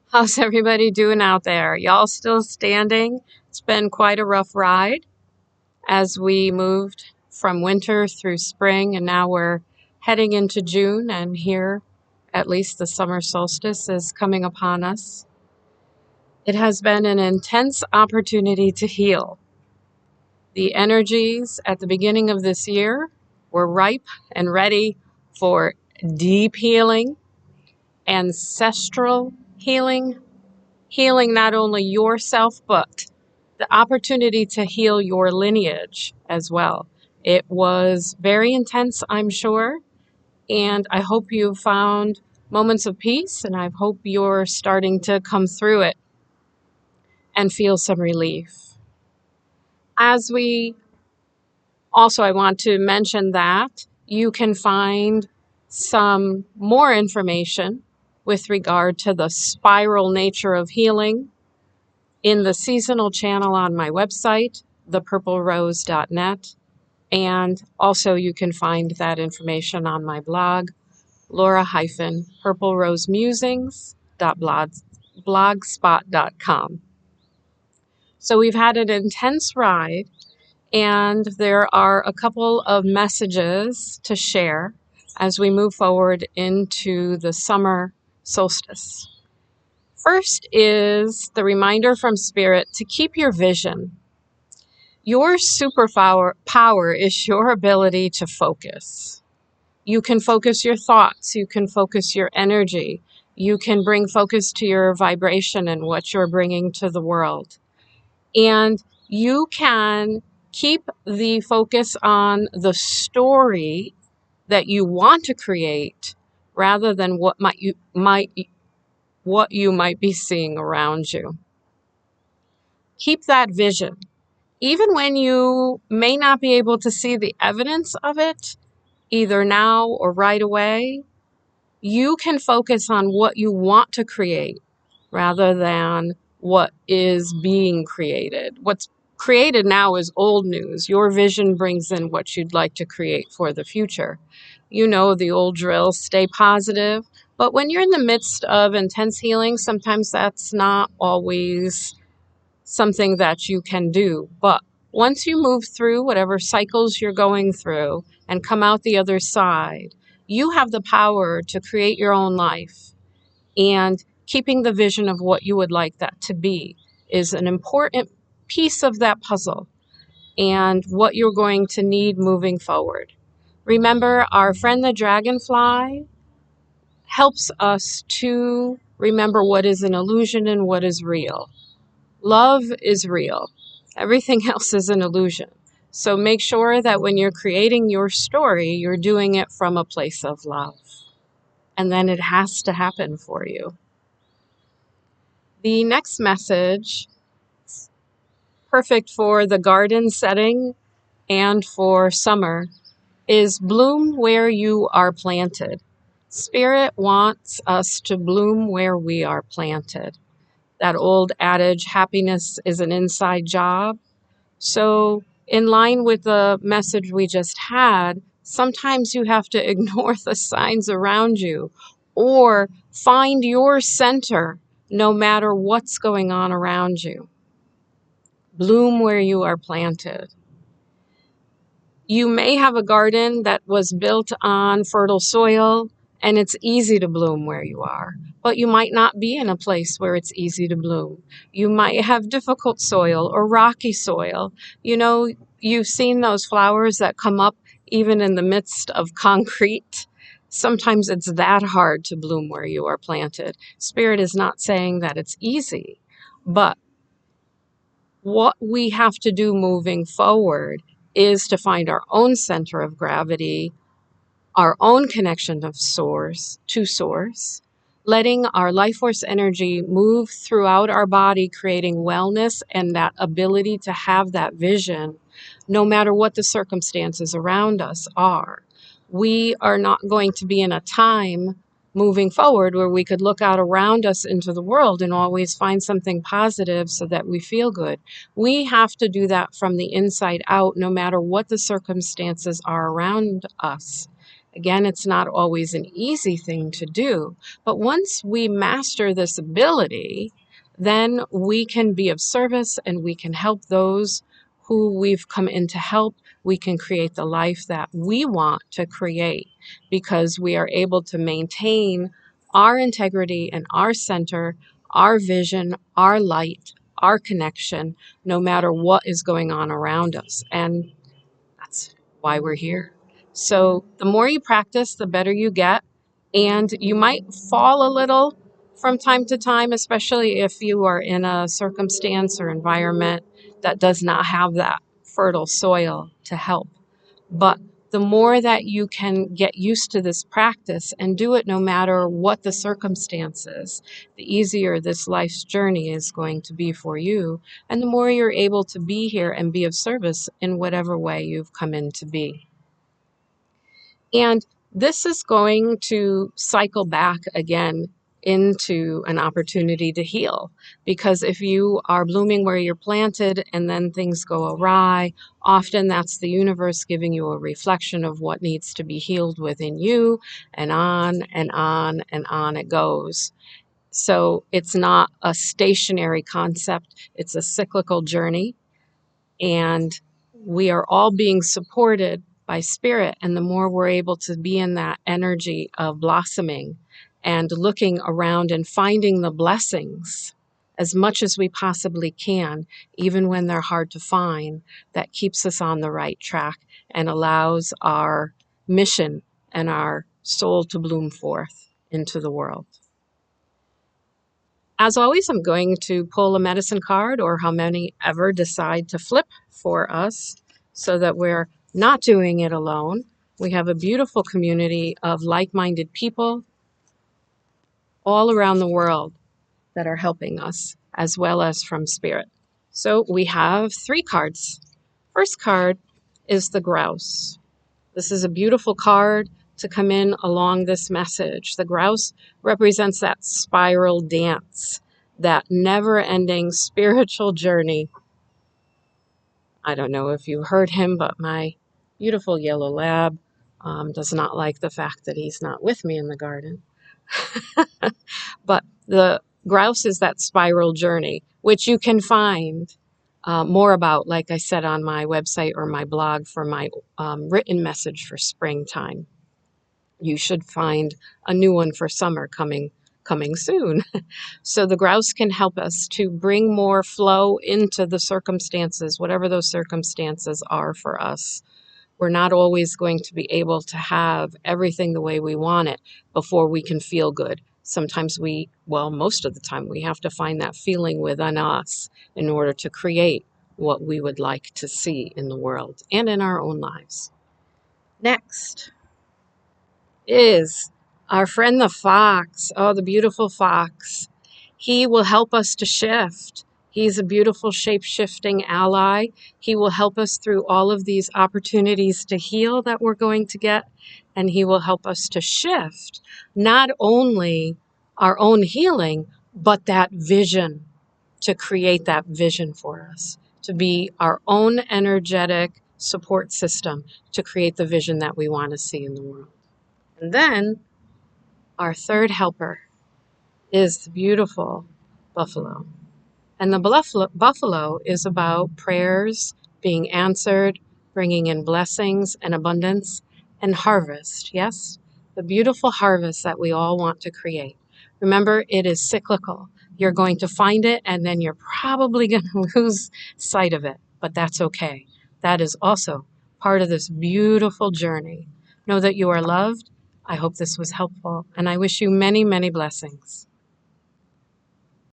How's everybody doing out there? Y'all still standing? It's been quite a rough ride as we moved from winter through spring, and now we're heading into June, and here, at least the summer solstice is coming upon us. It has been an intense opportunity to heal. The energies at the beginning of this year were ripe and ready for deep healing, ancestral healing, healing not only yourself, but the opportunity to heal your lineage as well. It was very intense, I'm sure, and I hope you found moments of peace, and I hope you're starting to come through it and feel some relief. As we also, I want to mention that you can find some more information with regard to the spiral nature of healing in the seasonal channel on my website, thepurplerose.net. And also you can find that information on my blog, laura-purplerosemusings.blogspot.com. So we've had an intense ride, and there are a couple of messages to share as we move forward into the summer solstice. First is the reminder from Spirit to keep your vision. Your superpower is your ability to focus. You can focus your thoughts, you can focus your energy, you can bring focus to your vibration and what you're bringing to the world. And you can keep the focus on the story that you want to create rather than what you might be seeing around you. Keep that vision. Even when you may not be able to see the evidence of it, either now or right away, you can focus on what you want to create rather than what is being created. What's created now is old news. Your vision brings in what you'd like to create for the future. You know the old drill, stay positive. But when you're in the midst of intense healing, sometimes that's not always something that you can do. But once you move through whatever cycles you're going through and come out the other side, you have the power to create your own life. And keeping the vision of what you would like that to be is an important piece of that puzzle and what you're going to need moving forward. Remember, our friend the dragonfly helps us to remember what is an illusion and what is real. Love is real. Everything else is an illusion. So make sure that when you're creating your story, you're doing it from a place of love. And then it has to happen for you. The next message, perfect for the garden setting and for summer, is bloom where you are planted. Spirit wants us to bloom where we are planted. That old adage, happiness is an inside job. So in line with the message we just had, sometimes you have to ignore the signs around you or find your center no matter what's going on around you. Bloom where you are planted. You may have a garden that was built on fertile soil and it's easy to bloom where you are, but you might not be in a place where it's easy to bloom. You might have difficult soil or rocky soil. You know, you've seen those flowers that come up even in the midst of concrete. Sometimes it's that hard to bloom where you are planted. Spirit is not saying that it's easy, but what we have to do moving forward is to find our own center of gravity, our own connection of source to source, letting our life force energy move throughout our body, creating wellness and that ability to have that vision, no matter what the circumstances around us are. We are not going to be in a time moving forward where we could look out around us into the world and always find something positive so that we feel good. We have to do that from the inside out, no matter what the circumstances are around us. Again, it's not always an easy thing to do, but once we master this ability, then we can be of service and we can help those who we've come in to help. We can create the life that we want to create because we are able to maintain our integrity and our center, our vision, our light, our connection, no matter what is going on around us. And that's why we're here. So the more you practice, the better you get. And you might fall a little from time to time, especially if you are in a circumstance or environment that does not have that fertile soil to help. But the more that you can get used to this practice and do it no matter what the circumstances, the easier this life's journey is going to be for you. And the more you're able to be here and be of service in whatever way you've come in to be. And this is going to cycle back again into an opportunity to heal. Because if you are blooming where you're planted and then things go awry, often that's the universe giving you a reflection of what needs to be healed within you, and on and on and on it goes. So it's not a stationary concept, it's a cyclical journey. And we are all being supported by spirit. And the more we're able to be in that energy of blossoming and looking around and finding the blessings as much as we possibly can, even when they're hard to find, that keeps us on the right track and allows our mission and our soul to bloom forth into the world. As always, I'm going to pull a medicine card, or how many ever decide to flip for us, so that we're not doing it alone. We have a beautiful community of like-minded people all around the world that are helping us, as well as from spirit. So we have 3 cards. First card is the grouse. This is a beautiful card to come in along this message. The grouse represents that spiral dance, that never-ending spiritual journey. I don't know if you heard him, but my beautiful yellow lab does not like the fact that he's not with me in the garden. But the grouse is that spiral journey, which you can find more about, like I said, on my website or my blog for my written message for springtime. You should find a new one for summer coming soon. So the grouse can help us to bring more flow into the circumstances, whatever those circumstances are for us. We're not always going to be able to have everything the way we want it before we can feel good. Sometimes most of the time, we have to find that feeling within us in order to create what we would like to see in the world and in our own lives. Next is our friend the fox. Oh, the beautiful fox. He will help us to shift. He's a beautiful shape-shifting ally. He will help us through all of these opportunities to heal that we're going to get, and he will help us to shift not only our own healing, but that vision, to create that vision for us, to be our own energetic support system, to create the vision that we want to see in the world. And then our third helper is the beautiful buffalo. And the buffalo is about prayers being answered, bringing in blessings and abundance and harvest. Yes, the beautiful harvest that we all want to create. Remember, it is cyclical. You're going to find it, and then you're probably going to lose sight of it. But that's okay. That is also part of this beautiful journey. Know that you are loved. I hope this was helpful, and I wish you many, many blessings.